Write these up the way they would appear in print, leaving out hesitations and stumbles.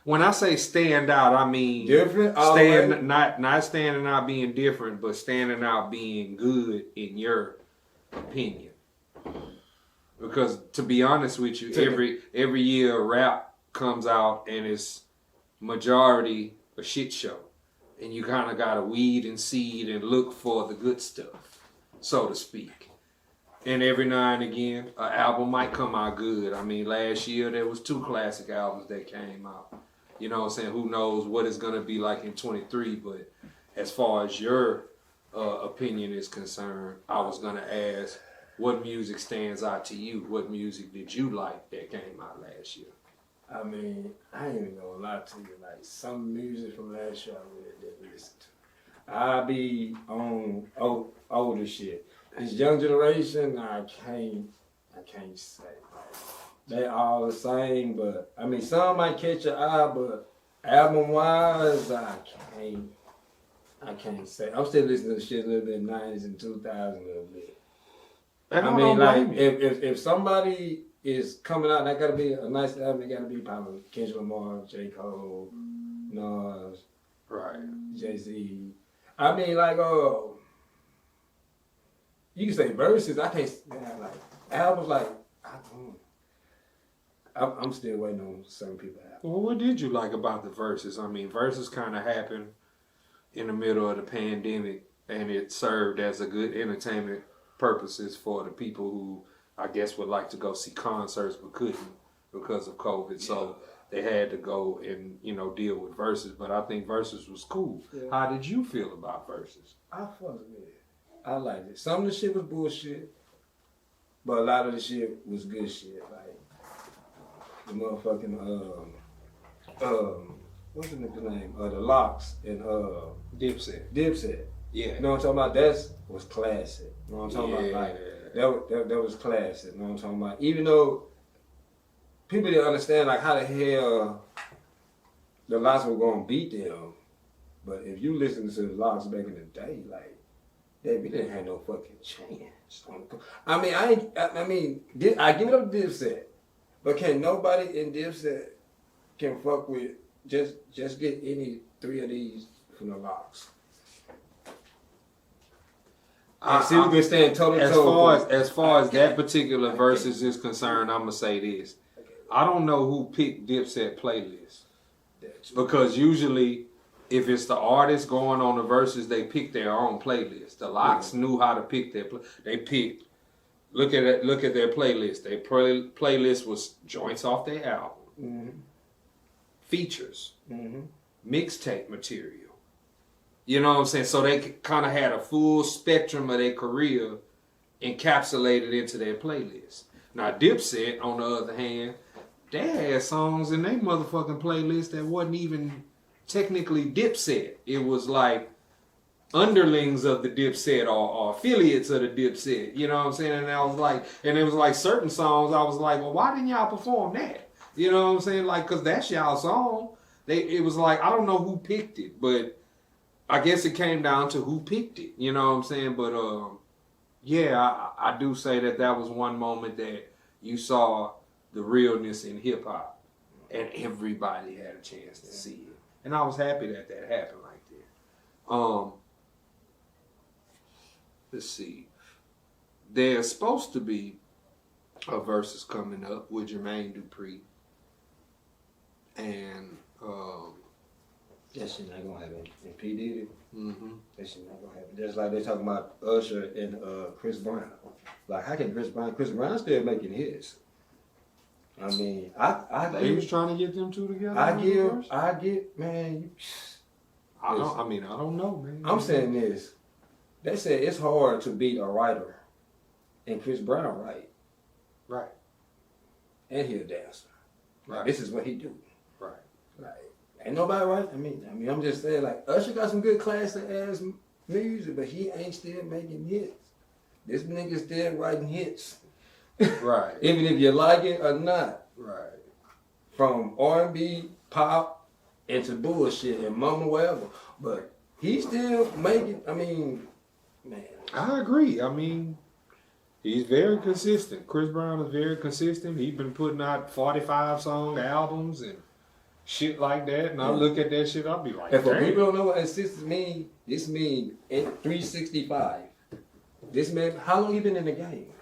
When I say stand out, I mean different. Not standing out being different, but standing out being good in your opinion. Because to be honest with you, every year rap comes out and it's majority a shit show, and you kind of gotta weed and seed and look for the good stuff, so to speak. And every now and again, an album might come out good. I mean, last year there was 2 classic albums that came out. You know what I'm saying? Who knows what it's gonna be like in 23? But as far as your opinion is concerned, I was gonna ask, what music stands out to you? What music did you like that came out last year? I mean, I ain't even gonna lie to you. Like, some music from last year I really didn't listen to. I be on older shit. This young generation, I can't say. Like, they all the same, but I mean, some might catch your eye, but album wise, I can't say. I'm still listening to shit a little bit 90s and 2000s a little bit. I mean, like, if somebody is coming out, that gotta be a nice album. It gotta be probably Kendrick Lamar, J. Cole, Nas, right, Jay-Z. I mean, like, you can say verses. I can't, man, like, albums, like, I'm still waiting on certain people. Well, what did you like about the verses? I mean, verses kind of happened in the middle of the pandemic, and it served as a good entertainment purposes for the people who, I guess, would like to go see concerts but couldn't because of COVID. Yeah. So they had to go and, deal with verses. But I think verses was cool. Yeah. How did you feel about verses? I fucked with it. I liked it. Some of the shit was bullshit, but a lot of the shit was good shit. Like the motherfucking what's the nigga's name? The Locks and Dipset. Yeah. You know what I'm talking about? That was classic. You know what I'm talking about? Like, that was classic. You know what I'm talking about? Even though people didn't understand, like, how the hell the Locks were going to beat them. But if you listen to the Locks back in the day, like, they didn't have no fucking chance. I mean, I give it up to Dipset. But can nobody in Dipset can fuck with, just get any 3 of these from the Locks. As far as that particular versus is concerned, I'm gonna say this: I don't know who picked Dipset playlist, because usually, if it's the artist going on the verses, they pick their own playlist. The Locks knew how to pick their they picked. Look at their playlist. Their playlist was joints off their album, features, mixtape material. You know what I'm saying? So they kind of had a full spectrum of their career encapsulated into their playlist. Now, Dipset, on the other hand, they had songs in their motherfucking playlist that wasn't even technically Dipset. It was like underlings of the Dipset or affiliates of the Dipset. You know what I'm saying? And it was like certain songs, I was like, well, why didn't y'all perform that? You know what I'm saying? Like, because that's y'all song. It was like, I don't know who picked it, but I guess it came down to who picked it, you know what I'm saying? But, I do say that was one moment that you saw the realness in hip-hop, and everybody had a chance to see it. And I was happy that happened like that. Let's see. There's supposed to be a versus coming up with Jermaine Dupri. And, that shit not gonna happen. And P. Diddy, that shit not gonna happen. Just like they talking about Usher and Chris Brown. Like, how can Chris Brown still making hits? I mean, he was trying to get them two together. I don't know, man. I'm saying this. They said it's hard to beat a writer, and Chris Brown write. Right. And he a dancer. Right. Like, this is what he do. Right. Like, ain't nobody right. I mean, I'm just saying, like, Usher got some good classic ass music, but he ain't still making hits. This nigga still writing hits. Right. Even if you like it or not. Right. From R&B, pop, into bullshit and mama whatever. But he still making, man. I agree. I mean, he's very consistent. Chris Brown is very consistent. He's been putting out 45-song albums, and shit like that, and I look at that shit, I'll be like, And for damn. people who don't know what assists mean, this means 365. This man, how long you been in the game?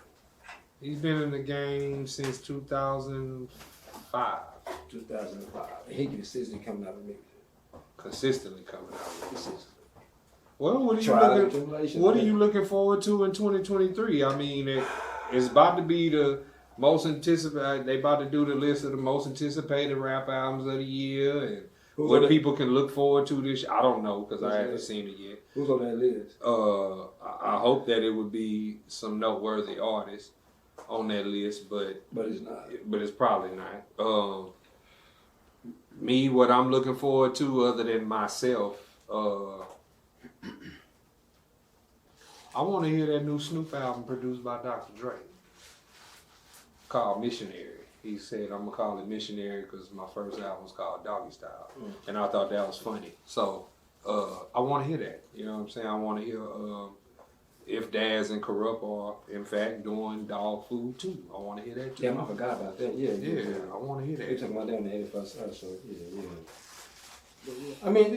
He's been in the game since 2005. 2005. And he consistently coming out of music. Consistently coming out. Consistently. Well, what are you looking forward to in 2023? I mean, it's about to be the most anticipated. They about to do the list of the most anticipated rap albums of the year, and what people can look forward to this. I don't know because I haven't seen it yet. Who's on that list? I hope that it would be some noteworthy artists on that list, but it's not. But it's probably not. Me, what I'm looking forward to, other than myself, I want to hear that new Snoop album produced by Dr. Dre, called Missionary. He said, I'm going to call it Missionary because my first album was called Doggy Style. And I thought that was funny. So, I want to hear that. You know what I'm saying? I want to hear if Daz and Corrupt are, in fact, doing dog food too. I want to hear that too. Damn, I forgot about that. Yeah, I want to hear that. We're talking about that on the 81st episode. Yeah. I mean,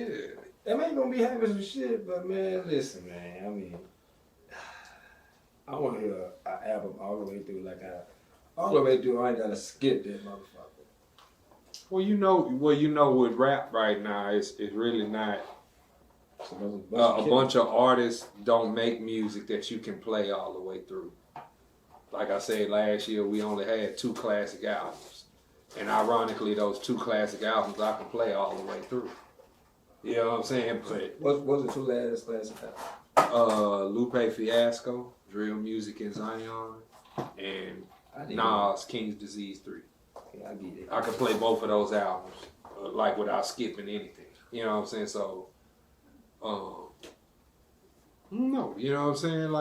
they ain't going to be having some shit, but man, listen, man. I mean, I want to hear an album all the way through, all the way through. I ain't got to skip that motherfucker. Well, you know, with rap right now, it's really not. A bunch of artists don't make music that you can play all the way through. Like I said last year, we only had 2 classic albums, and ironically, those 2 classic albums I can play all the way through. You know what I'm saying? But what's the 2 last classic albums? Lupe Fiasco, Drill Music in Zion, and Nas King's Disease 3. Yeah, I get it. I could play both of those albums without skipping anything. You know what I'm saying? So. No, you know what I'm saying?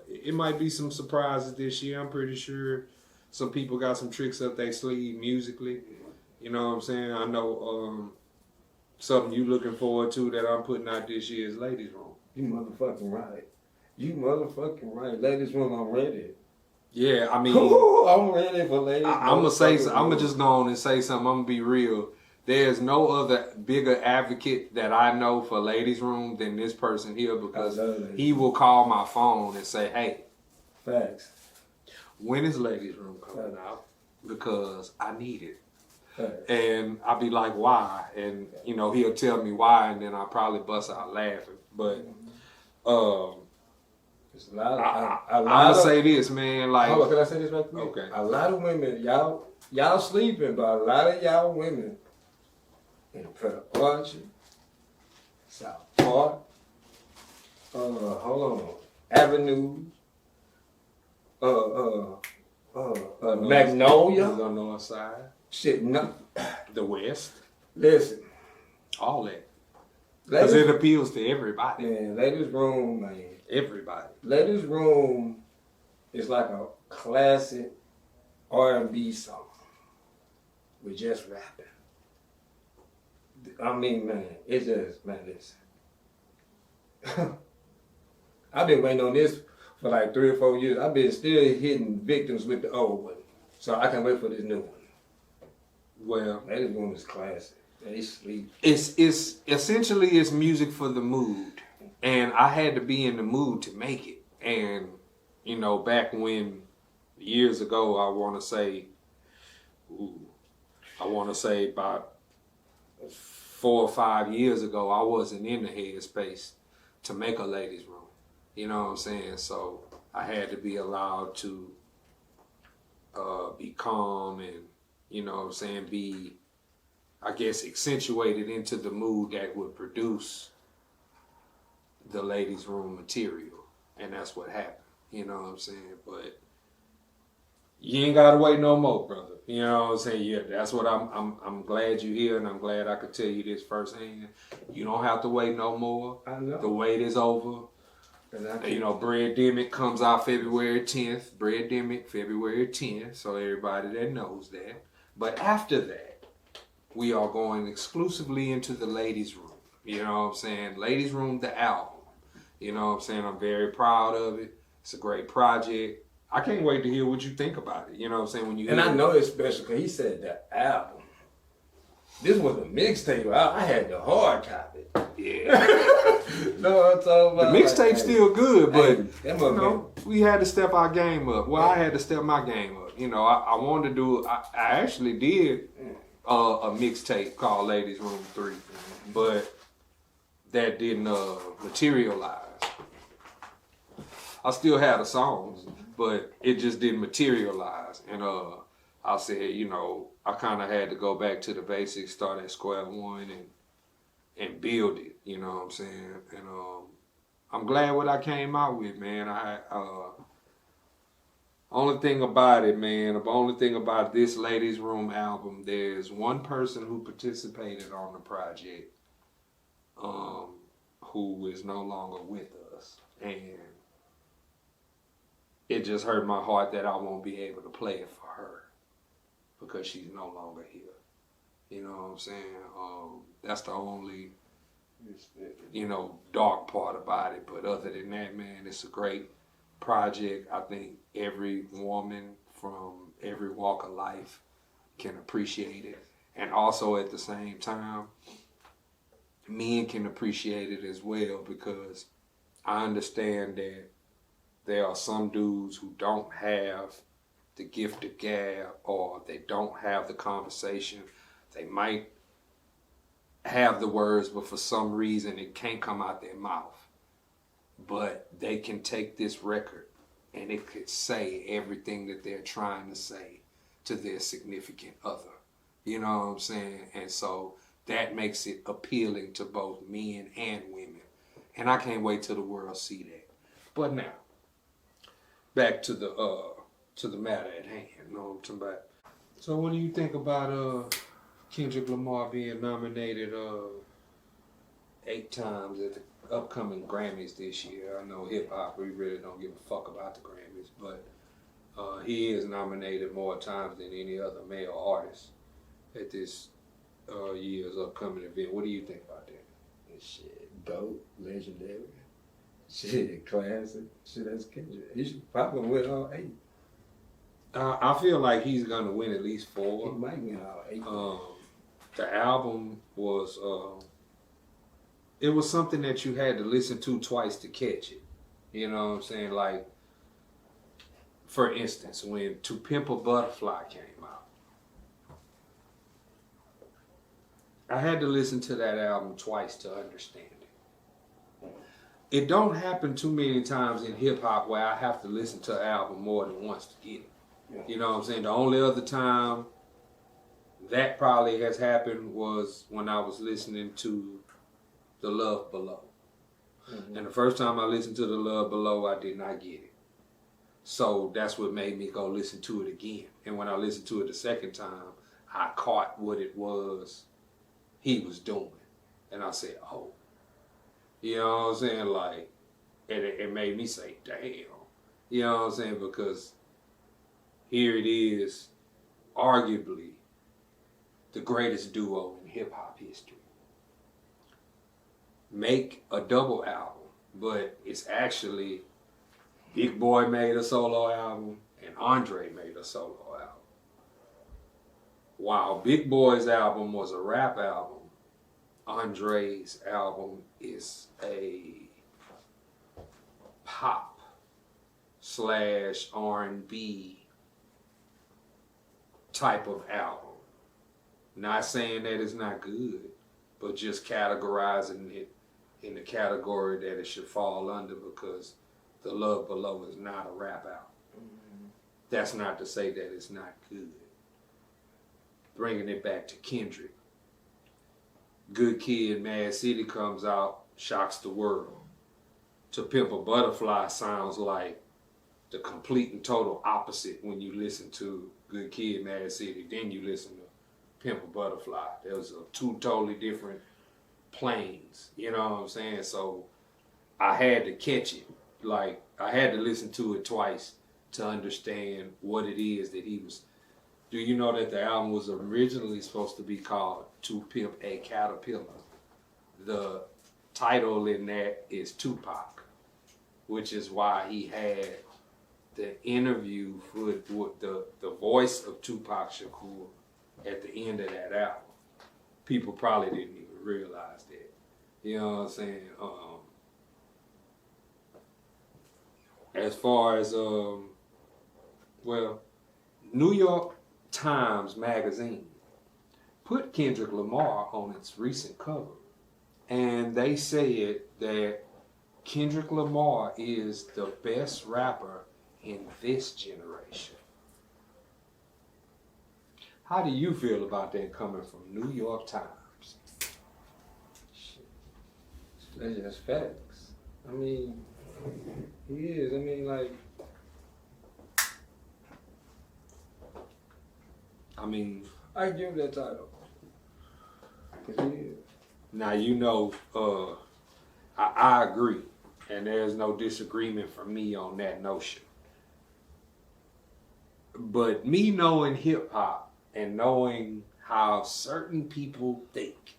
It might be some surprises this year. I'm pretty sure some people got some tricks up their sleeve musically. You know what I'm saying? I know something you looking forward to that I'm putting out this year is Ladies Room. You motherfucking right. Ladies Room, I'm ready. Yeah, I mean, I'm ready for Ladies Room. I'm gonna just go on and say something. I'm gonna be real. There's no other bigger advocate that I know for Ladies Room than this person here because he will call my phone and say, hey, facts. When is Ladies Room coming out? Because I need it. Facts. And I'll be like, why? And, he'll tell me why, and then I'll probably bust out laughing. But it's I'm going to say this, man. Hold on, can I say this right quick? Okay. A lot of women, y'all sleeping, but a lot of y'all women in Pret Orchard, South Park, Avenue, Magnolia, The North Side, shit, no, the West, listen, all that, because it appeals to everybody. Man, Ladies Room, man, everybody. Ladies Room is like a classic R&B song with just rapping. I mean, man, it's just, man, listen. I've been waiting on this for like 3 or 4 years. I've been still hitting victims with the old one. So I can't wait for this new one. Well, Ladies Room is classic. They sleep. It's essentially it's music for the mood. And I had to be in the mood to make it. And, back when years ago, I want to say about 4 or 5 years ago, I wasn't in the headspace to make a ladies' room. You know what I'm saying? So I had to be allowed to be calm and, be, I guess, accentuated into the mood that would produce the ladies' room material. And that's what happened. You know what I'm saying? But you ain't gotta wait no more, brother. You know what I'm saying? Yeah, that's what I'm glad you're here, and I'm glad I could tell you this firsthand. You don't have to wait no more. I know. The wait is over. Breademic comes out February 10th. Breademic February 10th, so everybody that knows that. But after that, we are going exclusively into the ladies' room. You know what I'm saying? Ladies' Room, the album. You know what I'm saying? I'm very proud of it. It's a great project. I can't wait to hear what you think about it. You know what I'm saying? When you I know it's special because he said the album. This was a mixtape. I had the hard copy. Yeah. No, I'm talking The about mixtape's still good, but that you know, we had to step our game up. Well, I had to step my game up. You know, I wanted to do. I actually did a mixtape called Ladies Room 3, but that didn't materialize. I still had the songs, but it just didn't materialize. And I said, you know, I kind of had to go back to the basics, start at square one, and build it. You know what I'm saying? And I'm glad what I came out with, man. Only thing about it, man, the only thing about this Ladies Room album, there's one person who participated on the project who is no longer with us. And it just hurt my heart that I won't be able to play it for her because she's no longer here. You know what I'm saying? That's the only, you know, dark part about it. But other than that, man, it's a great project. I think every woman from every walk of life can appreciate it. And also at the same time, men can appreciate it as well, because I understand that there are some dudes who don't have the gift of gab, or they don't have the conversation. They might have the words, but for some reason it can't come out their mouth. But they can take this record and it could say everything that they're trying to say to their significant other. You know what I'm saying? And so that makes it appealing to both men and women. And I can't wait till the world see that. But now, back to the matter at hand. You know what I'm talking about? So what do you think about Kendrick Lamar being nominated 8 times at the upcoming Grammys this year? I know hip hop, we really don't give a fuck about the Grammys, but he is nominated more times than any other male artist at this year's upcoming event. What do you think about that? Shit, dope, legendary. Shit, classic. Shit, that's Kendrick. He should probably win all 8. I feel like he's gonna win at least 4. He might win all 8. The album was it was something that you had to listen to twice to catch it. You know what I'm saying? Like, for instance, when To Pimp a Butterfly came out, I had to listen to that album twice to understand it. It don't happen too many times in hip hop where I have to listen to an album more than once to get it. Yeah. You know what I'm saying? The only other time that probably has happened was when I was listening to The Love Below. Mm-hmm. And the first time I listened to The Love Below, I did not get it. So that's what made me go listen to it again. And when I listened to it the second time, I caught what it was he was doing. And I said, oh. You know what I'm saying? Like, it made me say, damn. You know what I'm saying? Because here it is, arguably, the greatest duo in hip-hop history. Make a double album, but it's actually Big Boy made a solo album and Andre made a solo album. While Big Boy's album was a rap album, Andre's album is a pop / R&B type of album. Not saying that it's not good, but just categorizing it in the category that it should fall under, because The Love Below is not a rap album. Mm-hmm. That's not to say that it's not good. Bringing it back to Kendrick. Good Kid, Mad City comes out, shocks the world. To Pimp a Butterfly sounds like the complete and total opposite when you listen to Good Kid, Mad City. Then you listen to Pimp a Butterfly. There's 2 totally different planes. You know what I'm saying? So I had to catch it. Like, I had to listen to it twice to understand what it is that he was. Do you know that the album was originally supposed to be called To Pimp a Caterpillar? The title in that is Tupac, which is why he had the interview with the voice of Tupac Shakur at the end of that album. people probably didn't even realize that. You know what I'm saying? As far as New York Times magazine put Kendrick Lamar on its recent cover, and they said that Kendrick Lamar is the best rapper in this generation. How do you feel about that coming from New York Times? That's just facts. I mean, he is. I mean, like. I give him that title. Cause he is. Now I agree, and there's no disagreement from me on that notion. But me knowing hip hop and knowing how certain people think,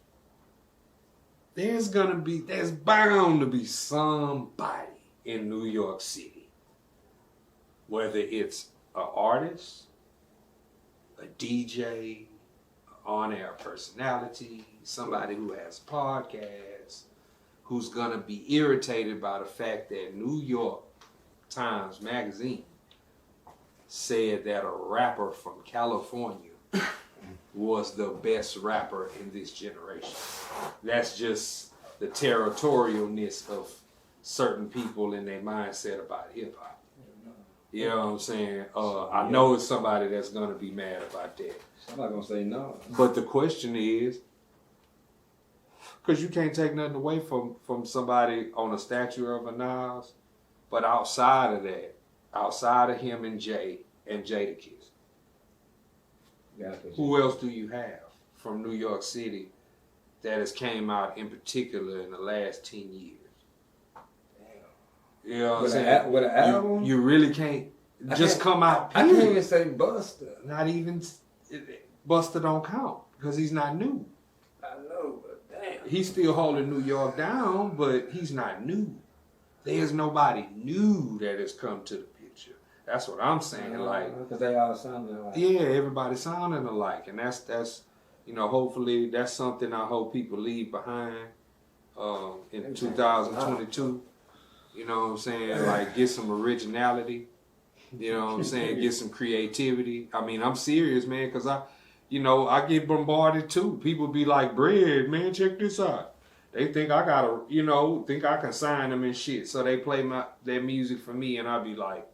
there's bound to be somebody in New York City, whether it's an artist, a DJ, on-air personality, somebody who has a podcast, who's gonna be irritated by the fact that New York Times magazine said that a rapper from California was the best rapper in this generation. That's just the territorialness of certain people and their mindset about hip hop. You know what I'm saying? I know it's somebody that's gonna be mad about that. Somebody gonna say no. But the question is, because you can't take nothing away from somebody on a statue of a Nas, but outside of that, outside of him and Jay and Jadakiss, who else do you have from New York City that has came out in particular in the last 10 years? You know what I'm saying? With an album? You really can't just come out. I can't even say Busta. Not even Busta don't count because he's not new. I know, but damn. He's still holding New York down, but he's not new. There's nobody new that has come to the picture. That's what I'm saying. Like, because they all sounding alike. Yeah, everybody sounding alike, and that's hopefully that's something I hope people leave behind in 2022. You know what I'm saying? Like, get some originality. You know what I'm saying? Get some creativity. I mean, I'm serious, man, because I get bombarded too. People be like, "Bread, man, check this out." They think I gotta, think I can sign them and shit. So they play their music for me, and I be like,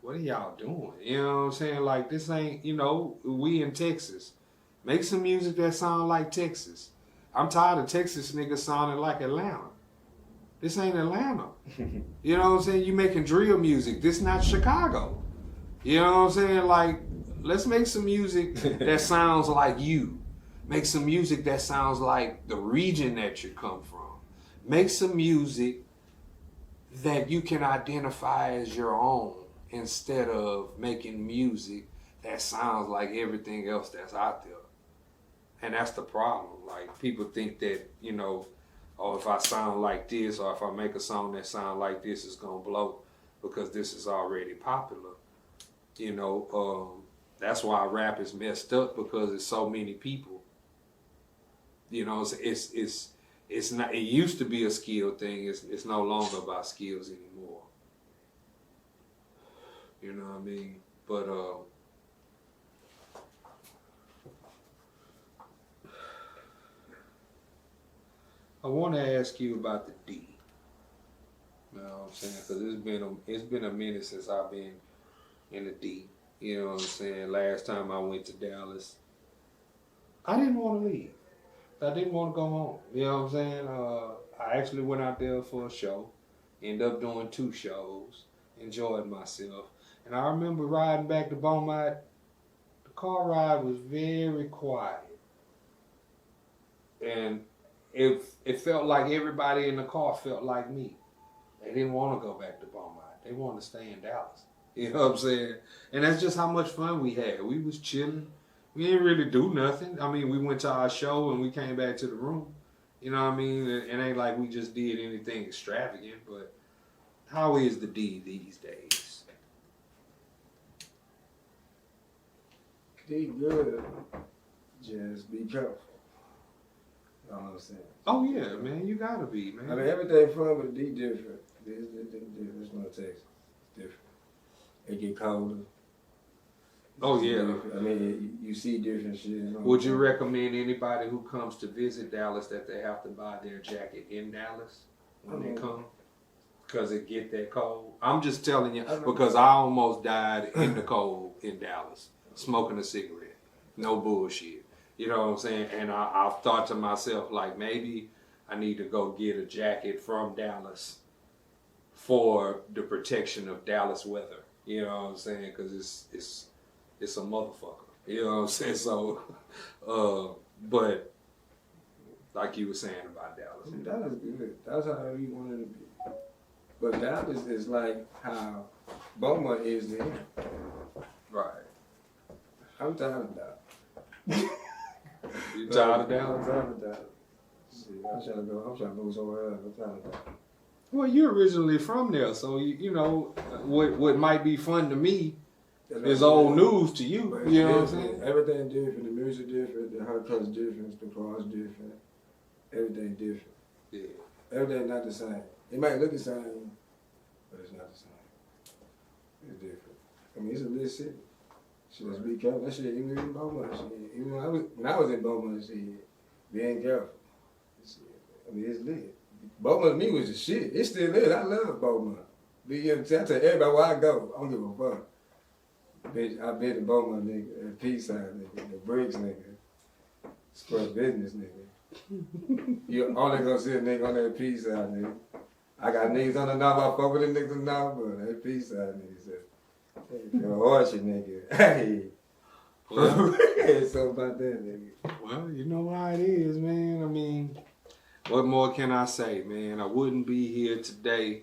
"What are y'all doing?" You know what I'm saying? Like, this ain't, we in Texas. Make some music that sound like Texas. I'm tired of Texas niggas sounding like Atlanta. This ain't Atlanta. You know what I'm saying? You making drill music. This not Chicago. You know what I'm saying? Like, let's make some music that sounds like you. Make some music that sounds like the region that you come from. Make some music that you can identify as your own instead of making music that sounds like everything else that's out there. And that's the problem. Like, people think that, if I sound like this or if I make a song that sound like this, it's going to blow because this is already popular. That's why rap is messed up because it's so many people. It's not. It used to be a skill thing. It's no longer about skills anymore. You know what I mean? But I want to ask you about the D. You know what I'm saying? Because it's been a minute since I've been in the D. You know what I'm saying? Last time I went to Dallas, I didn't want to leave. I didn't want to go home. You know what I'm saying? I actually went out there for a show. Ended up doing 2 shows. Enjoyed myself. And I remember riding back to Beaumont. The car ride was very quiet. And it felt like everybody in the car felt like me. They didn't want to go back to Beaumont. They wanted to stay in Dallas. You know what I'm saying? And that's just how much fun we had. We was chilling. We didn't really do nothing. I mean, we went to our show and we came back to the room. You know what I mean? It ain't like we just did anything extravagant, but how is the D these days? D good. Just be careful. all I'm saying. Oh yeah, man, you gotta be, man. I mean, everything fun, but it different. It's not Texas. It's different. It get colder. Oh yeah. I mean, you see different shit. Would you recommend anybody who comes to visit Dallas that they have to buy their jacket in Dallas when they come? Because it get that cold. I'm just telling you because I almost died in the cold in Dallas smoking a cigarette. No bullshit. You know what I'm saying? And I've thought to myself like maybe I need to go get a jacket from Dallas for the protection of Dallas weather. You know what I'm saying? Because it's a motherfucker. You know what I'm saying? So, but like you were saying about Dallas. Dallas is good. That's how we wanted to be. But Dallas is like how Beaumont is to him. Right. I'm tired of Dallas. You tired of Dallas? I'm tired of Dallas. I'm trying to go somewhere else. I'm tired of Dallas. Well, you're originally from there, so you know what might be fun to me is old news to you. You know what I'm saying? Everything different. The music different. The haircut's different. The cars different. Everything different. Yeah. Everything not the same. It might look the same, but it's not the same. It's different. I mean, it's a lit city. So let's be careful. That shit, even in Beaumont, shit. Even when I was in Beaumont, shit, being careful. I mean, it's lit. Beaumont to me was the shit. It's still lit. I love Beaumont. I tell everybody where I go, I don't give a fuck. Bitch, I been to Beaumont, nigga, Peayside, nigga, the Bricks, nigga, Square Business, nigga. You only gonna see a nigga on that Peayside, nigga. I got niggas on the knob, I fuck with the niggas on the knob, but that Peayside, nigga, said, hey, Orchard, nigga, hey. Well, It's so about that, nigga. well, you know how it is, man. I mean, what more can I say, man? I wouldn't be here today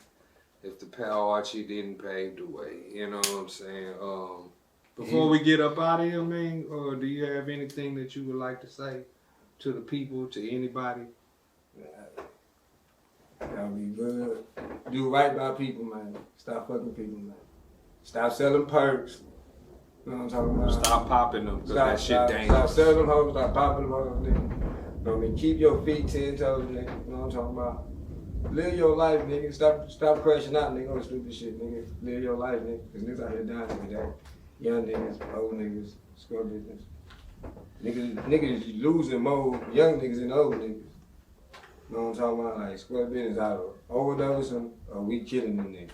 if the Pal Archie didn't pave the way. You know what I'm saying? Before we get up out of here, man, do you have anything that you would like to say to the people, to anybody? That'll be good. Do right by people, man. Stop fucking people, man. Stop selling perks. You know what I'm talking about? Stop popping them, because that shit dangerous. Stop selling them hoes, stop popping them hoes, nigga. You know what I mean? Keep your feet 10 toes, nigga. You know what I'm talking about? Live your life, nigga. Stop crashing out, nigga, on stupid shit, nigga. Live your life, nigga. Cause niggas out here dying every day. Young niggas, old niggas, scrub business. Niggas losing more young niggas than old niggas. You know what I'm talking about? Like, scrub business out of overdose or we killing them niggas.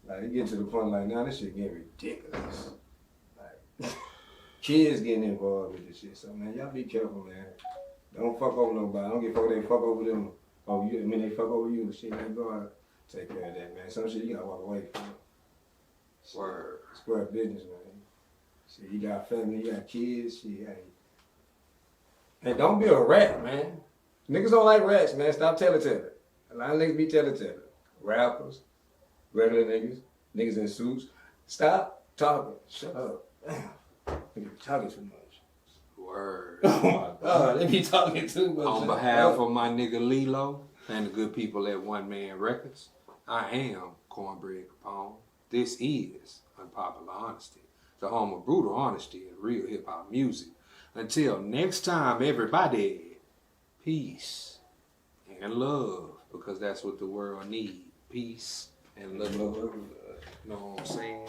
Like, it get to the point like, now this shit getting ridiculous. Like, kids getting involved with this shit. So, man, y'all be careful, man. Don't fuck over nobody. I don't give a fuck if they fuck over them. Oh, they fuck over you. Shit, man, go out. Take care of that, man. Some shit you gotta walk away from. Word. Square business, man. Shit, you got family, you got kids, shit, hey. And don't be a rat, man. Niggas don't like rats, man. Stop telling. A lot of niggas be telling. Rappers, regular niggas in suits. Stop talking. Shut up. Niggas talking too much. Word. Oh my God, they be talking too much. On behalf of my nigga Lelo and the good people at One Man Records, I am Cornbread Capone. This is Unpopular Honesty, the home of brutal honesty and real hip hop music. Until next time, everybody, peace and love, because that's what the world needs. Peace and love. You know what I'm saying?